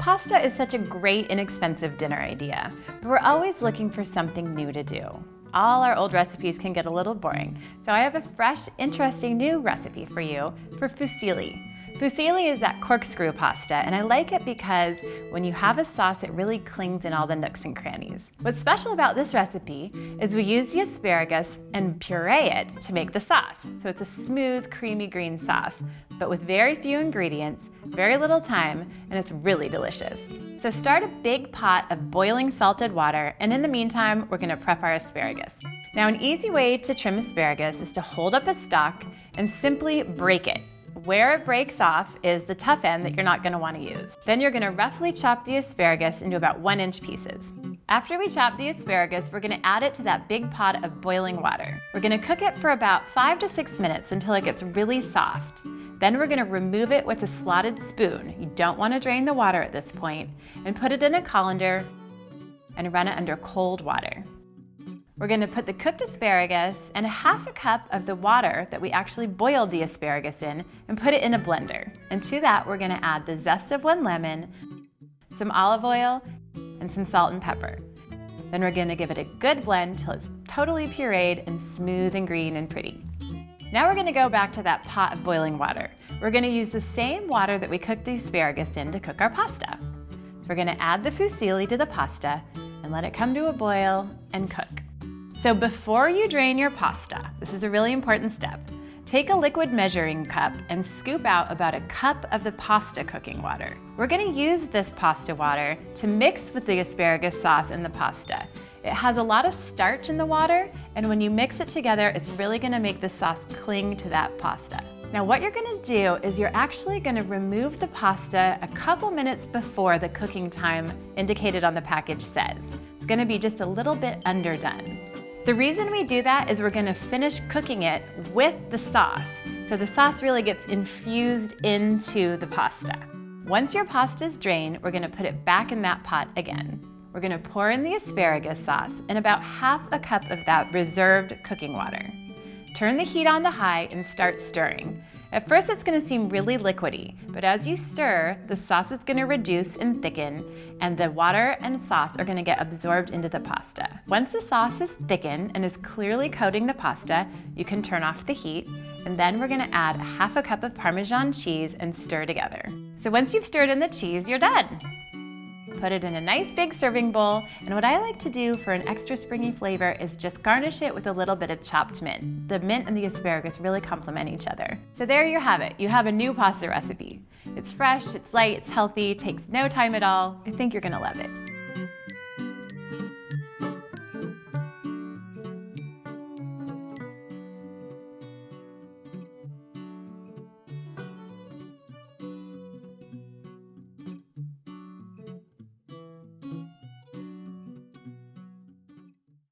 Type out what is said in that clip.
Pasta is such a great, inexpensive dinner idea, but we're always looking for something new to do. All our old recipes can get a little boring, so I have a fresh, interesting new recipe for you for fusilli. Fusilli is that corkscrew pasta, and I like it because when you have a sauce, it really clings in all the nooks and crannies. What's special about this recipe is we use the asparagus and puree it to make the sauce. So it's a smooth, creamy green sauce, but with very few ingredients, very little time, and it's really delicious. So start a big pot of boiling salted water, and in the meantime, we're gonna prep our asparagus. Now, an easy way to trim asparagus is to hold up a stalk and simply break it. Where it breaks off is the tough end that you're not going to want to use. Then you're going to roughly chop the asparagus into about 1-inch pieces. After we chop the asparagus, we're going to add it to that big pot of boiling water. We're going to cook it for about 5 to 6 minutes until it gets really soft. Then we're going to remove it with a slotted spoon. You don't want to drain the water at this point, and put it in a colander and run it under cold water. We're going to put the cooked asparagus and 1/2 cup of the water that we actually boiled the asparagus in and put it in a blender. And to that, we're going to add the zest of 1 lemon, some olive oil, and some salt and pepper. Then we're going to give it a good blend till it's totally pureed and smooth and green and pretty. Now we're going to go back to that pot of boiling water. We're going to use the same water that we cooked the asparagus in to cook our pasta. So we're going to add the fusilli to the pasta and let it come to a boil and cook. So before you drain your pasta, this is a really important step, take a liquid measuring cup and scoop out about 1 cup of the pasta cooking water. We're going to use this pasta water to mix with the asparagus sauce in the pasta. It has a lot of starch in the water, and when you mix it together, it's really going to make the sauce cling to that pasta. Now what you're going to do is you're actually going to remove the pasta a couple minutes before the cooking time indicated on the package says. It's going to be just a little bit underdone. The reason we do that is we're going to finish cooking it with the sauce, so the sauce really gets infused into the pasta. Once your pasta is drained, we're going to put it back in that pot again. We're going to pour in the asparagus sauce and about 1/2 cup of that reserved cooking water. Turn the heat on to high and start stirring. At first it's going to seem really liquidy, but as you stir, the sauce is going to reduce and thicken, and the water and sauce are going to get absorbed into the pasta. Once the sauce is thickened and is clearly coating the pasta, you can turn off the heat, and then we're going to add 1/2 cup of Parmesan cheese and stir together. So once you've stirred in the cheese, you're done. Put it in a nice big serving bowl, and what I like to do for an extra springy flavor is just garnish it with a little bit of chopped mint. The mint and the asparagus really complement each other. So there you have it. You have a new pasta recipe. It's fresh, it's light, it's healthy, takes no time at all. I think you're gonna love it.